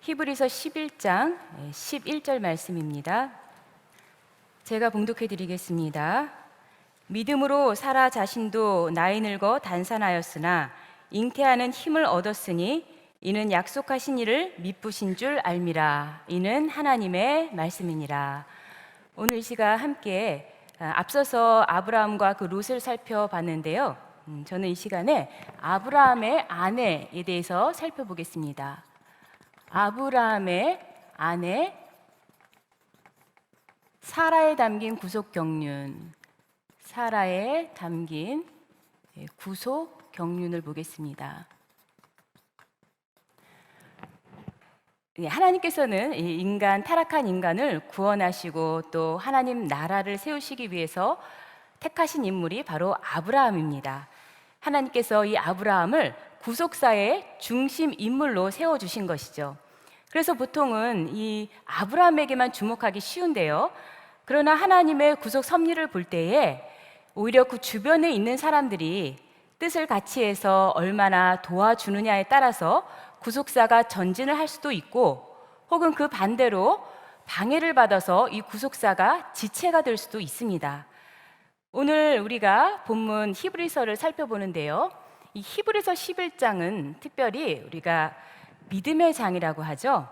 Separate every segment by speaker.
Speaker 1: 히브리서 11장 11절 말씀입니다. 제가 봉독해 드리겠습니다. 믿음으로 사라 자신도 나이 늙어 단산하였으나 잉태하는 힘을 얻었으니 이는 약속하신 이를 미쁘신 줄 알미라. 이는 하나님의 말씀이니라. 오늘 이 시간 함께 앞서서 아브라함과 그 롯을 살펴봤는데요. 저는 이 시간에 아브라함의 아내에 대해서 살펴보겠습니다. 아브라함의 아내 사라에 담긴 구속 경륜, 사라에 담긴 구속 경륜을 보겠습니다. 하나님께서는 타락한 인간을 구원하시고 또 하나님 나라를 세우시기 위해서 택하신 인물이 바로 아브라함입니다. 하나님께서 이 아브라함을 구속사의 중심 인물로 세워주신 것이죠. 그래서 보통은 이 아브라함에게만 주목하기 쉬운데요. 그러나 하나님의 구속 섭리를 볼 때에 오히려 그 주변에 있는 사람들이 뜻을 같이 해서 얼마나 도와주느냐에 따라서 구속사가 전진을 할 수도 있고, 혹은 그 반대로 방해를 받아서 이 구속사가 지체가 될 수도 있습니다. 오늘 우리가 본문 히브리서를 살펴보는데요. 이 히브리서 11장은 특별히 우리가 믿음의 장이라고 하죠.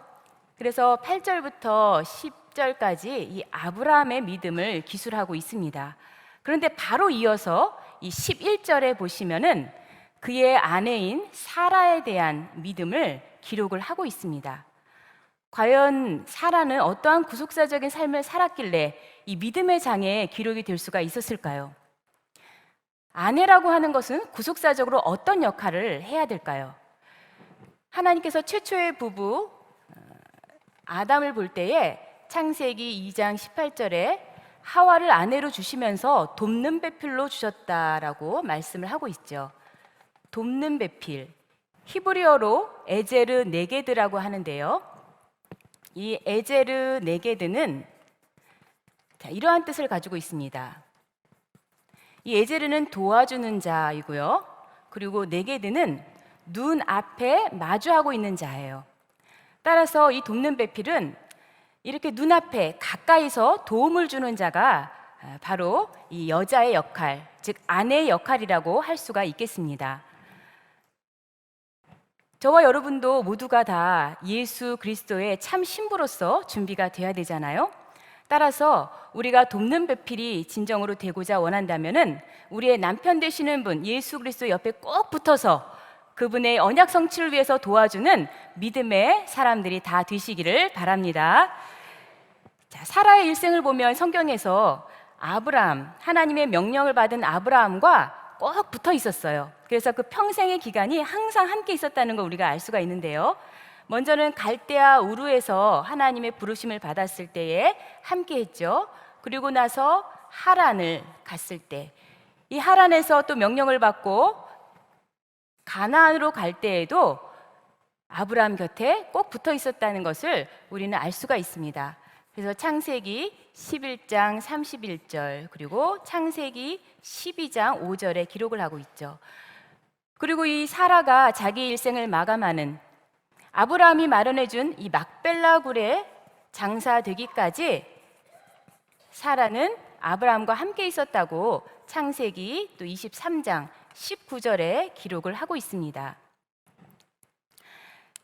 Speaker 1: 그래서 8절부터 10절까지 이 아브라함의 믿음을 기술하고 있습니다. 그런데 바로 이어서 이 11절에 보시면은 그의 아내인 사라에 대한 믿음을 기록을 하고 있습니다. 과연 사라는 어떠한 구속사적인 삶을 살았길래 이 믿음의 장에 기록이 될 수가 있었을까요? 아내라고 하는 것은 구속사적으로 어떤 역할을 해야 될까요? 하나님께서 최초의 부부 아담을 볼 때에 창세기 2장 18절에 하와를 아내로 주시면서 돕는 배필로 주셨다라고 말씀을 하고 있죠. 돕는 배필, 히브리어로 에제르 네게드라고 하는데요. 이 에제르 네게드는 이러한 뜻을 가지고 있습니다. 이 에제르는 도와주는 자이고요. 그리고 네게드는 눈 앞에 마주하고 있는 자예요. 따라서 이 돕는 배필은 이렇게 눈앞에 가까이서 도움을 주는 자가 바로 이 여자의 역할, 즉 아내의 역할이라고 할 수가 있겠습니다. 저와 여러분도 모두가 다 예수 그리스도의 참 신부로서 준비가 돼야 되잖아요. 따라서 우리가 돕는 배필이 진정으로 되고자 원한다면은 우리의 남편 되시는 분 예수 그리스도 옆에 꼭 붙어서 그분의 언약 성취를 위해서 도와주는 믿음의 사람들이 다 되시기를 바랍니다. 자, 사라의 일생을 보면 성경에서 아브라함, 하나님의 명령을 받은 아브라함과 꼭 붙어 있었어요. 그래서 그 평생의 기간이 항상 함께 있었다는 걸 우리가 알 수가 있는데요. 먼저는 갈대아 우르에서 하나님의 부르심을 받았을 때에 함께 했죠. 그리고 나서 하란을 갔을 때, 이 하란에서 또 명령을 받고 가나안으로 갈 때에도 아브라함 곁에 꼭 붙어 있었다는 것을 우리는 알 수가 있습니다. 그래서 창세기 11장 31절 그리고 창세기 12장 5절에 기록을 하고 있죠. 그리고 이 사라가 자기 일생을 마감하는 아브라함이 마련해준 이 막벨라 굴에 장사되기까지 사라는 아브라함과 함께 있었다고 창세기 또 23장 19절에 기록을 하고 있습니다.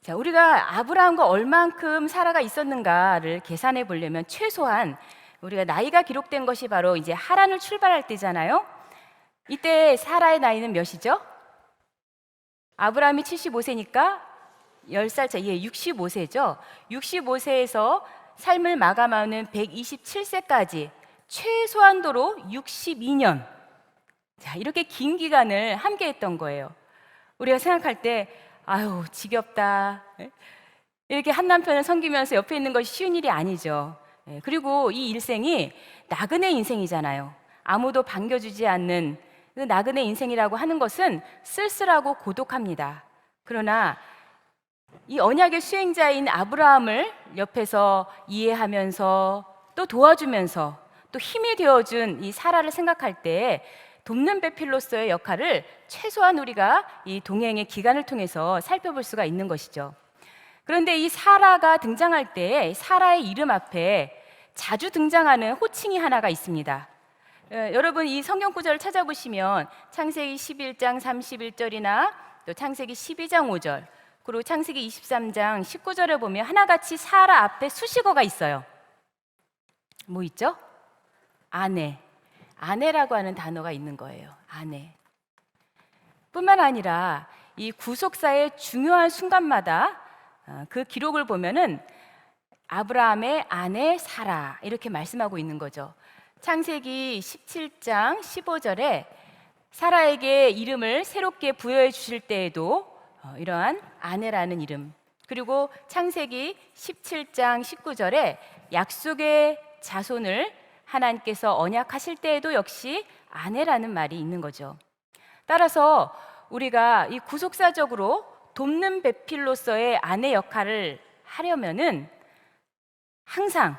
Speaker 1: 자, 우리가 아브라함과 얼만큼 사라가 있었는가를 계산해 보려면 최소한 우리가 나이가 기록된 것이 바로 이제 하란을 출발할 때잖아요. 이때 사라의 나이는 몇이죠? 아브라함이 75세니까 10살 차, 65세죠. 65세에서 삶을 마감하는 127세까지 최소한도로 62년. 자, 이렇게 긴 기간을 함께 했던 거예요. 우리가 생각할 때 아유, 지겹다. 이렇게 한 남편을 섬기면서 옆에 있는 것이 쉬운 일이 아니죠. 그리고 이 일생이 나그네 인생이잖아요. 아무도 반겨주지 않는 그 나그네 인생이라고 하는 것은 쓸쓸하고 고독합니다. 그러나 이 언약의 수행자인 아브라함을 옆에서 이해하면서 또 도와주면서 또 힘이 되어준 이 사라를 생각할 때 돕는 배필로서의 역할을 최소한 우리가 이 동행의 기간을 통해서 살펴볼 수가 있는 것이죠. 그런데 이 사라가 등장할 때 사라의 이름 앞에 자주 등장하는 호칭이 하나가 있습니다. 여러분 이 성경 구절을 찾아보시면 창세기 11장 31절이나 또 창세기 12장 5절 그리고 창세기 23장 19절에 보면 하나같이 사라 앞에 수식어가 있어요. 뭐 있죠? 아내. 아내라고 하는 단어가 있는 거예요. 아내. 뿐만 아니라 이 구속사의 중요한 순간마다 그 기록을 보면은 아브라함의 아내 사라 이렇게 말씀하고 있는 거죠. 창세기 17장 15절에 사라에게 이름을 새롭게 부여해 주실 때에도 이러한 아내라는 이름, 그리고 창세기 17장 19절에 약속의 자손을 하나님께서 언약하실 때에도 역시 아내라는 말이 있는 거죠. 따라서 우리가 이 구속사적으로 돕는 배필로서의 아내 역할을 하려면은 항상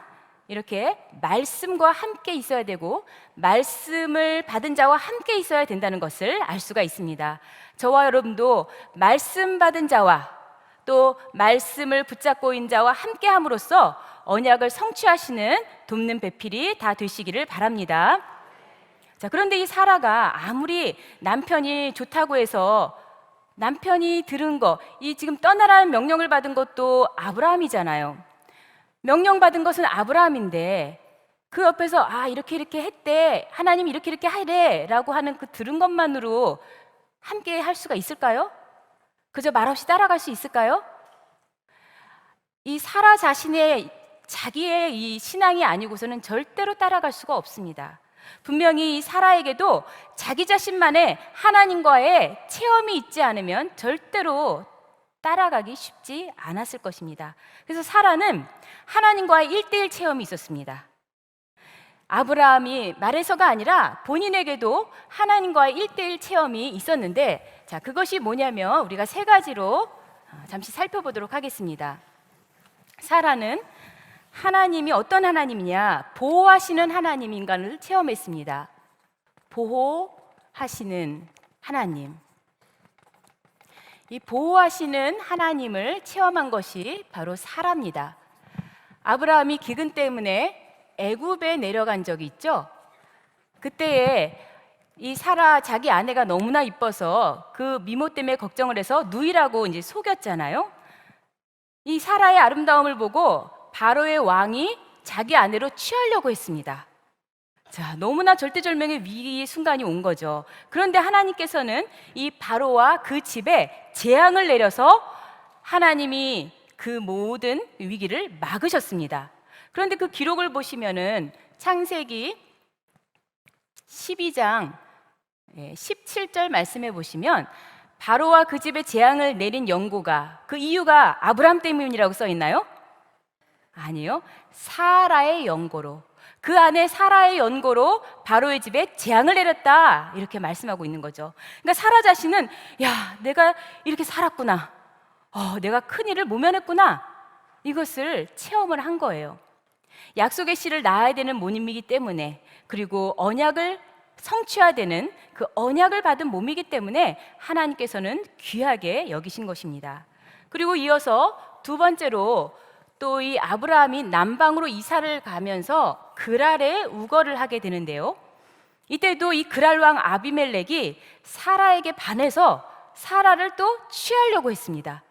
Speaker 1: 이렇게 말씀과 함께 있어야 되고 말씀을 받은 자와 함께 있어야 된다는 것을 알 수가 있습니다. 저와 여러분도 말씀 받은 자와 또 말씀을 붙잡고 있는 자와 함께 함으로써 언약을 성취하시는 돕는 배필이 다 되시기를 바랍니다. 자, 그런데 이 사라가 아무리 남편이 좋다고 해서 남편이 들은 거, 이 지금 떠나라는 명령을 받은 것도 아브라함이잖아요. 명령받은 것은 아브라함인데 그 옆에서 이렇게 했대, 하나님 이렇게 하래 라고 하는 그 들은 것만으로 함께 할 수가 있을까요? 그저 말없이 따라갈 수 있을까요? 이 사라 자기의 이 신앙이 아니고서는 절대로 따라갈 수가 없습니다. 분명히 이 사라에게도 자기 자신만의 하나님과의 체험이 있지 않으면 절대로 따라가기 쉽지 않았을 것입니다. 그래서 사라는 하나님과의 1:1 체험이 있었습니다. 아브라함이 말해서가 아니라 본인에게도 하나님과의 1:1 체험이 있었는데, 자, 그것이 뭐냐면 우리가 세 가지로 잠시 살펴보도록 하겠습니다. 사라는 하나님이 어떤 하나님이냐, 보호하시는 하나님인가를 체험했습니다. 보호하시는 하나님. 이 보호하시는 하나님을 체험한 것이 바로 사라입니다. 아브라함이 기근 때문에 애굽에 내려간 적이 있죠. 그때에 이 사라 자기 아내가 너무나 이뻐서 그 미모 때문에 걱정을 해서 누이라고 이제 속였잖아요. 이 사라의 아름다움을 보고 바로의 왕이 자기 아내로 취하려고 했습니다. 자, 너무나 절대절명의 위기 순간이 온 거죠. 그런데 하나님께서는 이 바로와 그 집에 재앙을 내려서 하나님이 그 모든 위기를 막으셨습니다. 그런데 그 기록을 보시면은 창세기 12장 17절 말씀해 보시면 바로와 그 집에 재앙을 내린 연고가, 그 이유가 아브라함 때문이라고 써 있나요? 아니요. 사라의 연고로, 그 안에 사라의 연고로 바로의 집에 재앙을 내렸다, 이렇게 말씀하고 있는 거죠. 그러니까 사라 자신은 내가 이렇게 살았구나, 내가 큰일을 모면했구나, 이것을 체험을 한 거예요. 약속의 씨를 낳아야 되는 모임이기 때문에, 그리고 언약을 성취해야 되는 그 언약을 받은 몸이기 때문에 하나님께서는 귀하게 여기신 것입니다. 그리고 이어서 두 번째로 또 이 아브라함이 남방으로 이사를 가면서 그랄에 우거를 하게 되는데요. 이때도 이 그랄 왕 아비멜렉이 사라에게 반해서 사라를 또 취하려고 했습니다.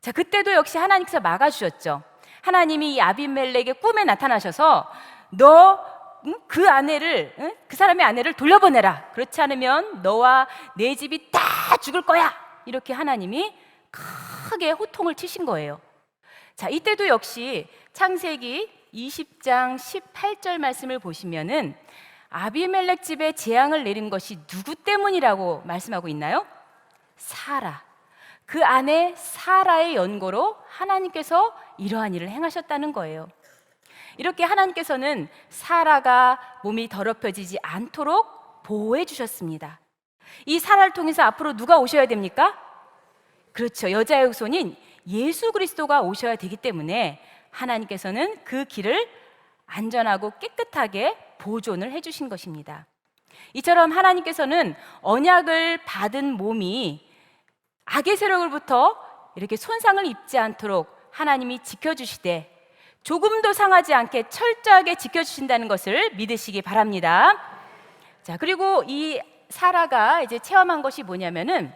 Speaker 1: 자, 그때도 역시 하나님께서 막아주셨죠. 하나님이 이 아비멜렉의 꿈에 나타나셔서 너 그 아내를, 그 사람의 아내를 돌려보내라. 그렇지 않으면 너와 내 집이 다 죽을 거야. 이렇게 하나님이 크게 호통을 치신 거예요. 자, 이때도 역시 창세기 20장 18절 말씀을 보시면은 아비멜렉 집에 재앙을 내린 것이 누구 때문이라고 말씀하고 있나요? 사라. 그 안에 사라의 연고로 하나님께서 이러한 일을 행하셨다는 거예요. 이렇게 하나님께서는 사라가 몸이 더럽혀지지 않도록 보호해 주셨습니다. 이 사라를 통해서 앞으로 누가 오셔야 됩니까? 그렇죠. 여자의 후손인 예수 그리스도가 오셔야 되기 때문에 하나님께서는 그 길을 안전하고 깨끗하게 보존을 해주신 것입니다. 이처럼 하나님께서는 언약을 받은 몸이 악의 세력으로부터 이렇게 손상을 입지 않도록 하나님이 지켜주시되 조금도 상하지 않게 철저하게 지켜주신다는 것을 믿으시기 바랍니다. 자, 그리고 이 사라가 이제 체험한 것이 뭐냐면은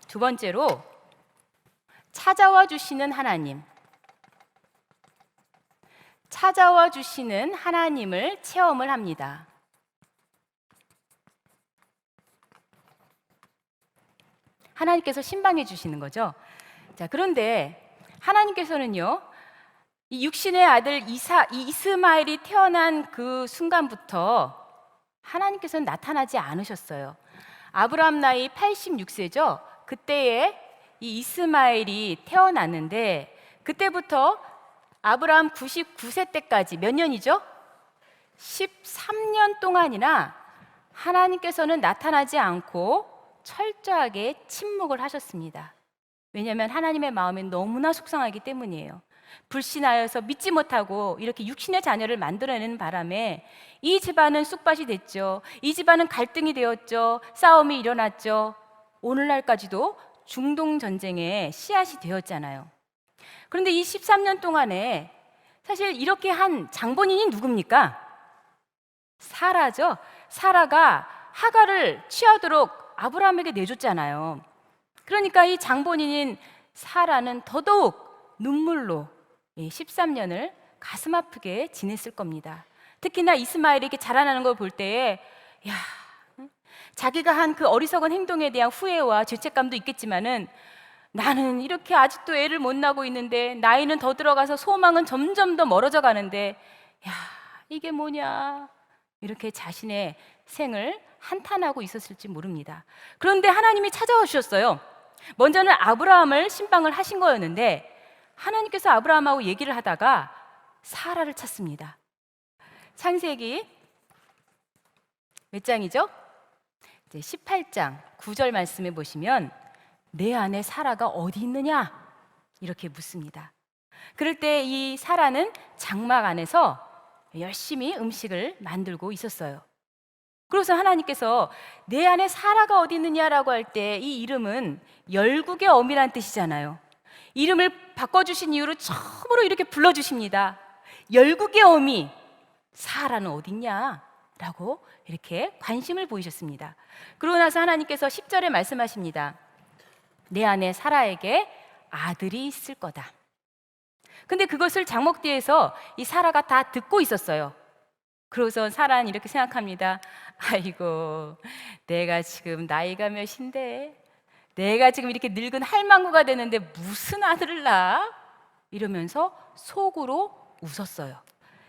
Speaker 1: 두 번째로 찾아와 주시는 하나님. 찾아와 주시는 하나님을 체험을 합니다. 하나님께서 신방해 주시는 거죠. 자, 그런데 하나님께서는요, 이 육신의 아들 이스마엘이 태어난 그 순간부터 하나님께서는 나타나지 않으셨어요. 아브라함 나이 86세죠. 그때에 이 이스마엘이 태어났는데 그때부터 아브라함 99세 때까지 몇 년이죠? 13년 동안이나 하나님께서는 나타나지 않고 철저하게 침묵을 하셨습니다. 왜냐하면 하나님의 마음이 너무나 속상하기 때문이에요. 불신하여서 믿지 못하고 이렇게 육신의 자녀를 만들어내는 바람에 이 집안은 쑥밭이 됐죠. 이 집안은 갈등이 되었죠. 싸움이 일어났죠. 오늘날까지도 중동 전쟁의 씨앗이 되었잖아요. 그런데 이 13년 동안에 사실 이렇게 한 장본인이 누굽니까? 사라죠. 사라가 하갈을 취하도록 아브라함에게 내줬잖아요. 그러니까 이 장본인인 사라는 더더욱 눈물로 13년을 가슴 아프게 지냈을 겁니다. 특히나 이스마엘이 이렇게 자라나는 걸 볼 때에 야, 자기가 한 그 어리석은 행동에 대한 후회와 죄책감도 있겠지만은 나는 이렇게 아직도 애를 못 낳고 있는데 나이는 더 들어가서 소망은 점점 더 멀어져 가는데 야, 이게 뭐냐 이렇게 자신의 생을 한탄하고 있었을지 모릅니다. 그런데 하나님이 찾아와 주셨어요. 먼저는 아브라함을 신방을 하신 거였는데 하나님께서 아브라함하고 얘기를 하다가 사라를 찾습니다. 창세기 몇 장이죠? 이제 18장 9절 말씀에 보시면 내 아내 사라가 어디 있느냐? 이렇게 묻습니다. 그럴 때 이 사라는 장막 안에서 열심히 음식을 만들고 있었어요. 그래서 하나님께서 내 아내 사라가 어디 있느냐라고 할 때 이 이름은 열국의 어미란 뜻이잖아요. 이름을 바꿔주신 이유로 처음으로 이렇게 불러주십니다. 열국의 어미 사라는 어디 있냐? 라고 이렇게 관심을 보이셨습니다. 그러고 나서 하나님께서 10절에 말씀하십니다. 내 아내 사라에게 아들이 있을 거다. 근데 그것을 장목대에서 이 사라가 다 듣고 있었어요. 그러고서 사라는 이렇게 생각합니다. 아이고, 내가 지금 나이가 몇인데 내가 지금 이렇게 늙은 할망구가 되는데 무슨 아들을 낳아? 이러면서 속으로 웃었어요.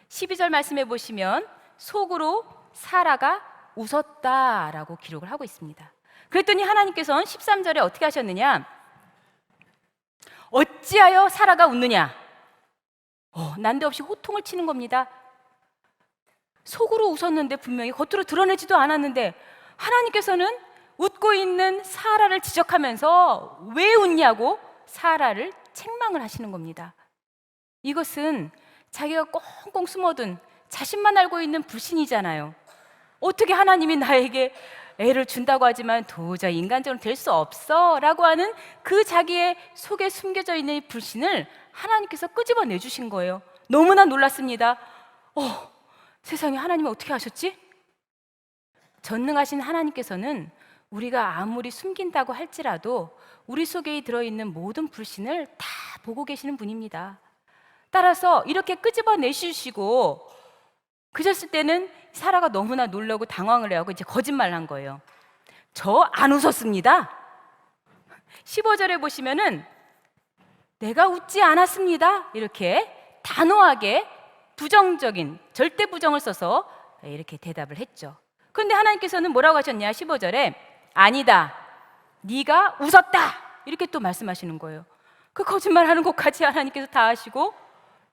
Speaker 1: 12절 말씀해 보시면 속으로 사라가 웃었다라고 기록을 하고 있습니다. 그랬더니 하나님께서는 13절에 어떻게 하셨느냐? 어찌하여 사라가 웃느냐? 난데없이 호통을 치는 겁니다. 속으로 웃었는데 분명히 겉으로 드러내지도 않았는데 하나님께서는 웃고 있는 사라를 지적하면서 왜 웃냐고 사라를 책망을 하시는 겁니다. 이것은 자기가 꽁꽁 숨어둔 자신만 알고 있는 불신이잖아요. 어떻게 하나님이 나에게 애를 준다고 하지만 도저히 인간적으로 될 수 없어 라고 하는 그 자기의 속에 숨겨져 있는 이 불신을 하나님께서 끄집어내 주신 거예요. 너무나 놀랐습니다. 세상에 하나님은 어떻게 하셨지? 전능하신 하나님께서는 우리가 아무리 숨긴다고 할지라도 우리 속에 들어있는 모든 불신을 다 보고 계시는 분입니다. 따라서 이렇게 끄집어내주시고 그랬을 때는 사라가 너무나 놀라고 당황을 해하고 이제 거짓말을 한 거예요. 저 안 웃었습니다. 15절에 보시면은 내가 웃지 않았습니다. 이렇게 단호하게 부정적인 절대 부정을 써서 이렇게 대답을 했죠. 그런데 하나님께서는 뭐라고 하셨냐? 15절에 아니다, 네가 웃었다 이렇게 또 말씀하시는 거예요. 그 거짓말하는 것까지 하나님께서 다 하시고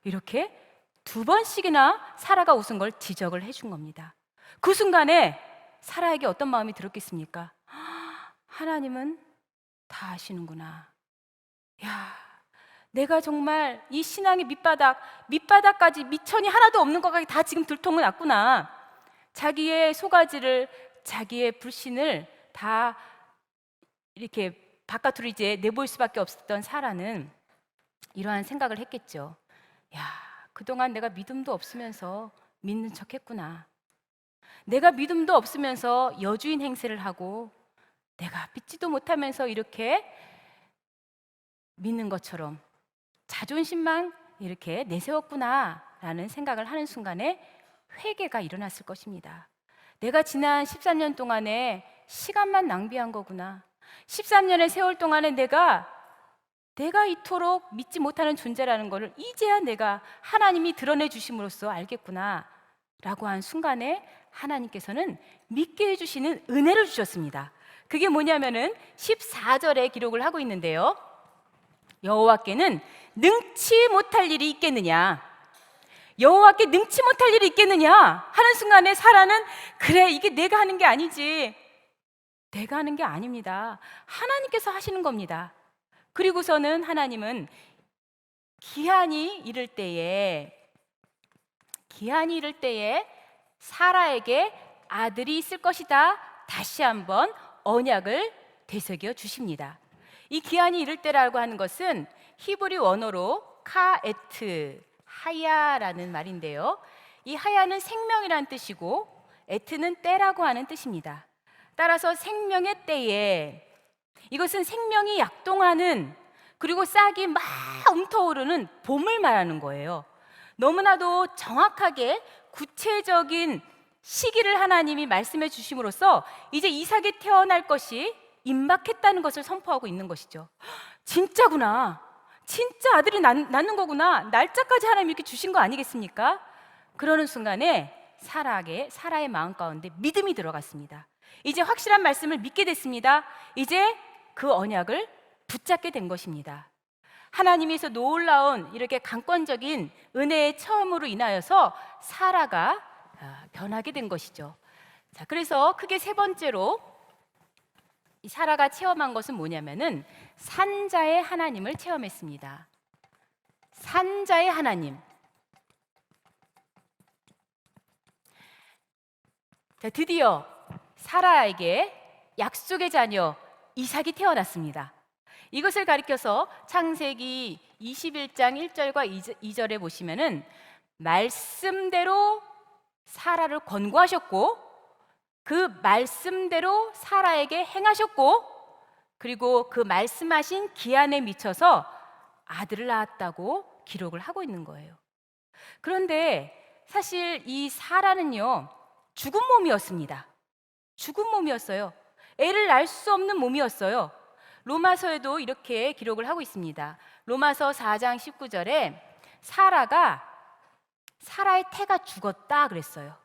Speaker 1: 이렇게 두 번씩이나 사라가 웃은 걸 지적을 해준 겁니다. 그 순간에 사라에게 어떤 마음이 들었겠습니까? 하나님은 다 아시는구나. 야, 내가 정말 이 신앙의 밑바닥까지 미천이 하나도 없는 것까지 다 지금 들통은 났구나. 자기의 소가지를, 자기의 불신을 다 이렇게 바깥으로 이제 내보일 수밖에 없었던 사라는 이러한 생각을 했겠죠. 야, 그동안 내가 믿음도 없으면서 믿는 척 했구나. 내가 믿음도 없으면서 여주인 행세를 하고 내가 믿지도 못하면서 이렇게 믿는 것처럼 자존심만 이렇게 내세웠구나 라는 생각을 하는 순간에 회개가 일어났을 것입니다. 내가 지난 13년 동안에 시간만 낭비한 거구나. 13년의 세월 동안에 내가 이토록 믿지 못하는 존재라는 것을 이제야 내가 하나님이 드러내 주심으로써 알겠구나 라고 한 순간에 하나님께서는 믿게 해주시는 은혜를 주셨습니다. 그게 뭐냐면은 14절에 기록을 하고 있는데요. 여호와께는 능치 못할 일이 있겠느냐, 여호와께 능치 못할 일이 있겠느냐 하는 순간에 사라는 그래, 이게 내가 하는 게 아니지, 내가 하는 게 아닙니다. 하나님께서 하시는 겁니다. 그리고서는 하나님은 기한이 이를 때에 사라에게 아들이 있을 것이다 다시 한번 언약을 되새겨 주십니다. 이 기한이 이를 때라고 하는 것은 히브리 원어로 카에트 하야라는 말인데요. 이 하야는 생명이란 뜻이고 에트는 때라고 하는 뜻입니다. 따라서 생명의 때에, 이것은 생명이 약동하는, 그리고 싹이 막 움터오르는 봄을 말하는 거예요. 너무나도 정확하게 구체적인 시기를 하나님이 말씀해 주심으로써 이제 이삭이 태어날 것이 임박했다는 것을 선포하고 있는 것이죠. 진짜구나, 진짜 아들이 낳는 거구나, 날짜까지 하나님이 이렇게 주신 거 아니겠습니까? 그러는 순간에 사라의 마음 가운데 믿음이 들어갔습니다. 이제 확실한 말씀을 믿게 됐습니다. 이제 그 언약을 붙잡게 된 것입니다. 하나님께서 놀라운 이렇게 강권적인 은혜의 체험으로 인하여서 사라가 변하게 된 것이죠. 자, 그래서 크게 세 번째로 이 사라가 체험한 것은 뭐냐면은 산자의 하나님을 체험했습니다. 산자의 하나님. 자, 드디어 사라에게 약속의 자녀 이삭이 태어났습니다. 이것을 가리켜서 창세기 21장 1절과 2절에 보시면은 말씀대로 사라를 권고하셨고 그 말씀대로 사라에게 행하셨고 그리고 그 말씀하신 기한에 미쳐서 아들을 낳았다고 기록을 하고 있는 거예요. 그런데 사실 이 사라는요, 죽은 몸이었습니다. 죽은 몸이었어요. 애를 낳을 수 없는 몸이었어요. 로마서에도 이렇게 기록을 하고 있습니다. 로마서 4장 19절에 사라의 태가 죽었다 그랬어요.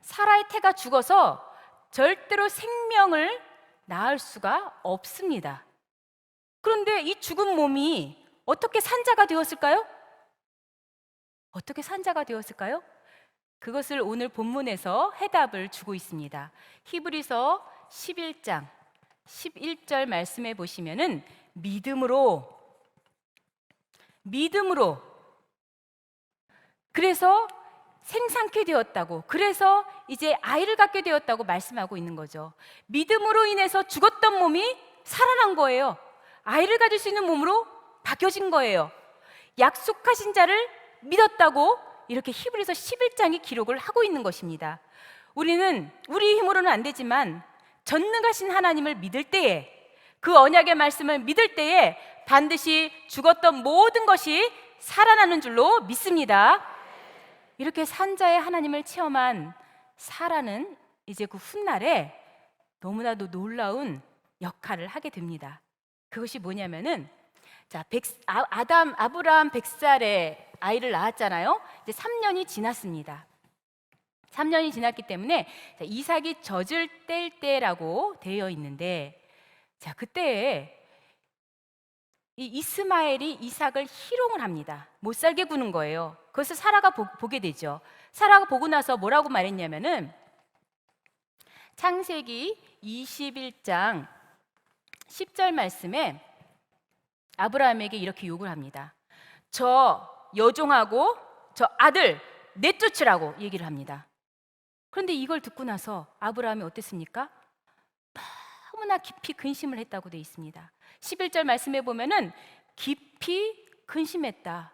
Speaker 1: 사라의 태가 죽어서 절대로 생명을 낳을 수가 없습니다. 그런데 이 죽은 몸이 어떻게 산자가 되었을까요? 어떻게 산자가 되었을까요? 그것을 오늘 본문에서 해답을 주고 있습니다. 히브리서 11장 11절 말씀해 보시면은 믿음으로 그래서 생산케 되었다고, 그래서 이제 아이를 갖게 되었다고 말씀하고 있는 거죠. 믿음으로 인해서 죽었던 몸이 살아난 거예요. 아이를 가질 수 있는 몸으로 바뀌어진 거예요. 약속하신 자를 믿었다고 이렇게 히브리서 11장이 기록을 하고 있는 것입니다. 우리는 우리 힘으로는 안 되지만 전능하신 하나님을 믿을 때에, 그 언약의 말씀을 믿을 때에 반드시 죽었던 모든 것이 살아나는 줄로 믿습니다. 이렇게 산자의 하나님을 체험한 사라는 이제 그 훗날에 너무나도 놀라운 역할을 하게 됩니다. 그것이 뭐냐면은 아브라함 100살에 아이를 낳았잖아요. 이제 3년이 지났습니다. 3년이 지났기 때문에 이삭이 젖을 뗄 때라고 되어 있는데, 자, 그때에 이 이스마엘이 이삭을 희롱을 합니다. 못 살게 구는 거예요. 그것을 사라가 보게 되죠. 사라가 보고 나서 뭐라고 말했냐면은 창세기 21장 10절 말씀에 아브라함에게 이렇게 요구를 합니다. 저 여종하고 저 아들 내쫓으라고 얘기를 합니다. 그런데 이걸 듣고 나서 아브라함이 어땠습니까? 너무나 깊이 근심을 했다고 되어 있습니다. 11절 말씀에 보면은 깊이 근심했다.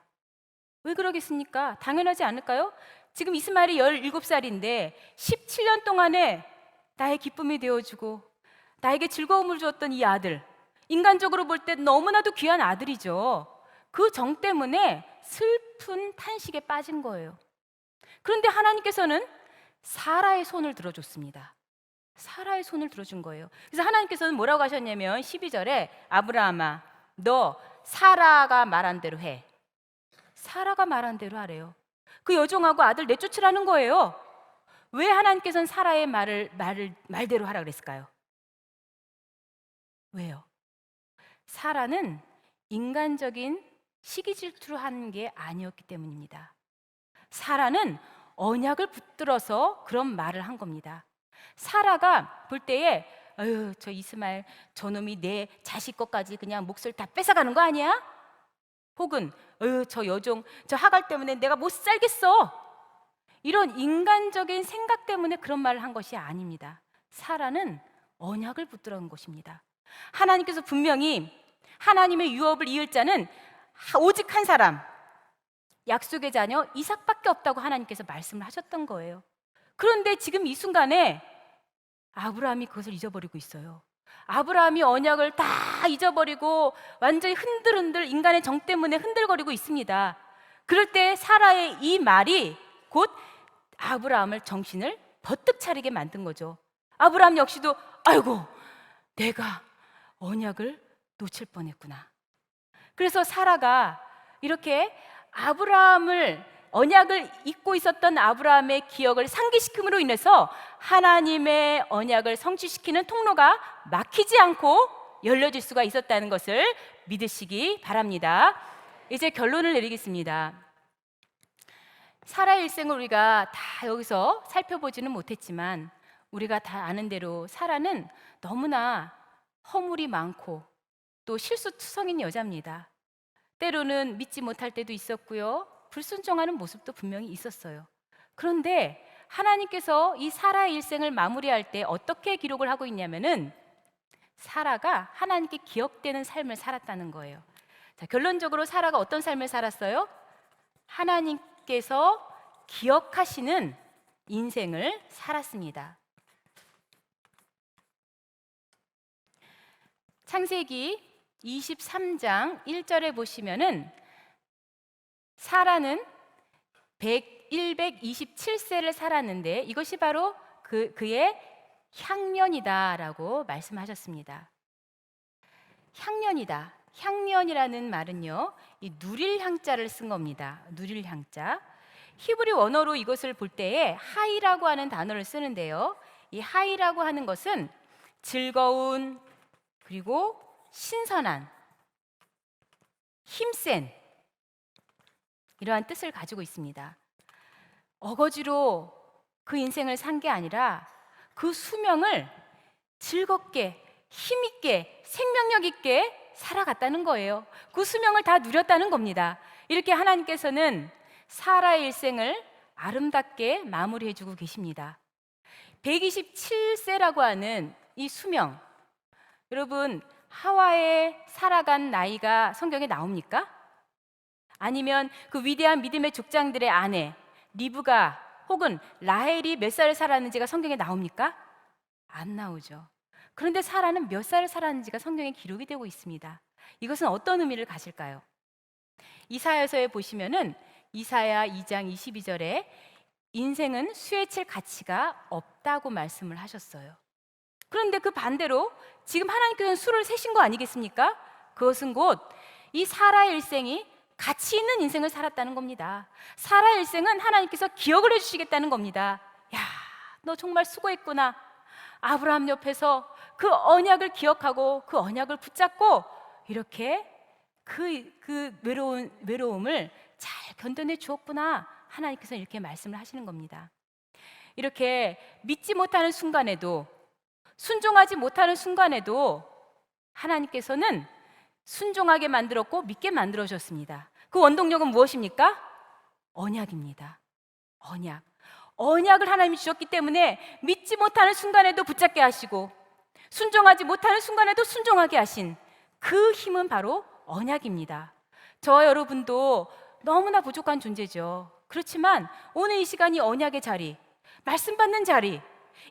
Speaker 1: 왜 그러겠습니까? 당연하지 않을까요? 지금 이스마엘이 17살인데 17년 동안에 나의 기쁨이 되어주고 나에게 즐거움을 주었던 이 아들, 인간적으로 볼 때 너무나도 귀한 아들이죠. 그 정 때문에 슬픈 탄식에 빠진 거예요. 그런데 하나님께서는 사라의 손을 들어줬습니다. 사라의 손을 들어준 거예요. 그래서 하나님께서는 뭐라고 하셨냐면 12절에 아브라함아, 너 사라가 말한 대로 해. 사라가 말한 대로 하래요. 그 여종하고 아들 내쫓으라는 거예요. 왜 하나님께서는 사라의 말대로 하라 그랬을까요? 왜요? 사라는 인간적인 시기 질투로 한 게 아니었기 때문입니다. 사라는 언약을 붙들어서 그런 말을 한 겁니다. 사라가 볼 때에 아유, 저 이스마엘 저놈이 내 자식 것까지 그냥 몫을 다 뺏어가는 거 아니야? 혹은 아유, 저 여종 저 하갈 때문에 내가 못 살겠어. 이런 인간적인 생각 때문에 그런 말을 한 것이 아닙니다. 사라는 언약을 붙들어온 것입니다. 하나님께서 분명히 하나님의 유업을 이을 자는 오직 한 사람, 약속의 자녀 이삭밖에 없다고 하나님께서 말씀을 하셨던 거예요. 그런데 지금 이 순간에 아브라함이 그것을 잊어버리고 있어요. 아브라함이 언약을 다 잊어버리고 완전히 흔들흔들 인간의 정 때문에 흔들거리고 있습니다. 그럴 때 사라의 이 말이 곧 아브라함을 정신을 버뜩 차리게 만든 거죠. 아브라함 역시도 아이고 내가 언약을 놓칠 뻔했구나. 그래서 사라가 이렇게 아브라함을 언약을 잊고 있었던 아브라함의 기억을 상기시킴으로 인해서 하나님의 언약을 성취시키는 통로가 막히지 않고 열려질 수가 있었다는 것을 믿으시기 바랍니다. 이제 결론을 내리겠습니다. 사라의 일생을 우리가 다 여기서 살펴보지는 못했지만 우리가 다 아는 대로 사라는 너무나 허물이 많고 또 실수투성인 여자입니다. 때로는 믿지 못할 때도 있었고요, 불순종하는 모습도 분명히 있었어요. 그런데 하나님께서 이 사라의 일생을 마무리할 때 어떻게 기록을 하고 있냐면은 사라가 하나님께 기억되는 삶을 살았다는 거예요. 자, 결론적으로 사라가 어떤 삶을 살았어요? 하나님께서 기억하시는 인생을 살았습니다. 창세기 23장 1절에 보시면은 사라는 127세를 살았는데 이것이 바로 그의 향년이다라고 말씀하셨습니다. 향년이다. 향년이라는 말은요, 이 누릴 향자를 쓴 겁니다. 누릴 향자. 히브리 원어로 이것을 볼 때에 하이라고 하는 단어를 쓰는데요, 이 하이라고 하는 것은 즐거운, 그리고 신선한, 힘센 이러한 뜻을 가지고 있습니다. 어거지로 그 인생을 산 게 아니라 그 수명을 즐겁게, 힘있게, 생명력 있게 살아갔다는 거예요. 그 수명을 다 누렸다는 겁니다. 이렇게 하나님께서는 사라의 일생을 아름답게 마무리해주고 계십니다. 127세라고 하는 이 수명, 여러분 하와에 살아간 나이가 성경에 나옵니까? 아니면 그 위대한 믿음의 족장들의 아내 리브가 혹은 라헬이 몇 살을 살았는지가 성경에 나옵니까? 안 나오죠. 그런데 사라는 몇 살을 살았는지가 성경에 기록이 되고 있습니다. 이것은 어떤 의미를 가질까요? 이사야서에 보시면은 이사야 2장 22절에 인생은 수에 칠 가치가 없다고 말씀을 하셨어요. 그런데 그 반대로 지금 하나님께서는 수를 세신 거 아니겠습니까? 그것은 곧 이 사라의 일생이 가치 있는 인생을 살았다는 겁니다. 사라의 일생은 하나님께서 기억을 해주시겠다는 겁니다. 야, 너 정말 수고했구나. 아브라함 옆에서 그 언약을 기억하고 그 언약을 붙잡고 이렇게 그 외로움을 잘 견뎌내 주었구나. 하나님께서 이렇게 말씀을 하시는 겁니다. 이렇게 믿지 못하는 순간에도, 순종하지 못하는 순간에도 하나님께서는 순종하게 만들었고 믿게 만들어줬습니다. 그 원동력은 무엇입니까? 언약입니다. 언약. 언약을 하나님이 주셨기 때문에 믿지 못하는 순간에도 붙잡게 하시고 순종하지 못하는 순간에도 순종하게 하신 그 힘은 바로 언약입니다. 저와 여러분도 너무나 부족한 존재죠. 그렇지만 오늘 이 시간이 언약의 자리, 말씀 받는 자리,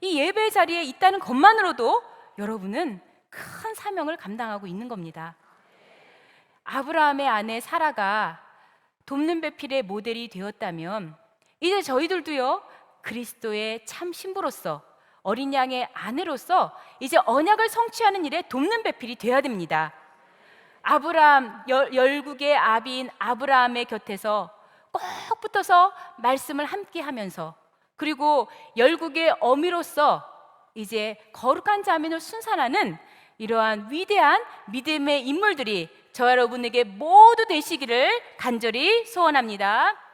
Speaker 1: 이 예배의 자리에 있다는 것만으로도 여러분은 큰 사명을 감당하고 있는 겁니다. 아브라함의 아내 사라가 돕는 배필의 모델이 되었다면 이제 저희들도요, 그리스도의 참 신부로서, 어린 양의 아내로서 이제 언약을 성취하는 일에 돕는 배필이 되어야 됩니다. 아브라함, 열국의 아비인 아브라함의 곁에서 꼭 붙어서 말씀을 함께 하면서, 그리고 열국의 어미로서 이제 거룩한 자민을 순산하는 이러한 위대한 믿음의 인물들이 저 여러분에게 모두 되시기를 간절히 소원합니다.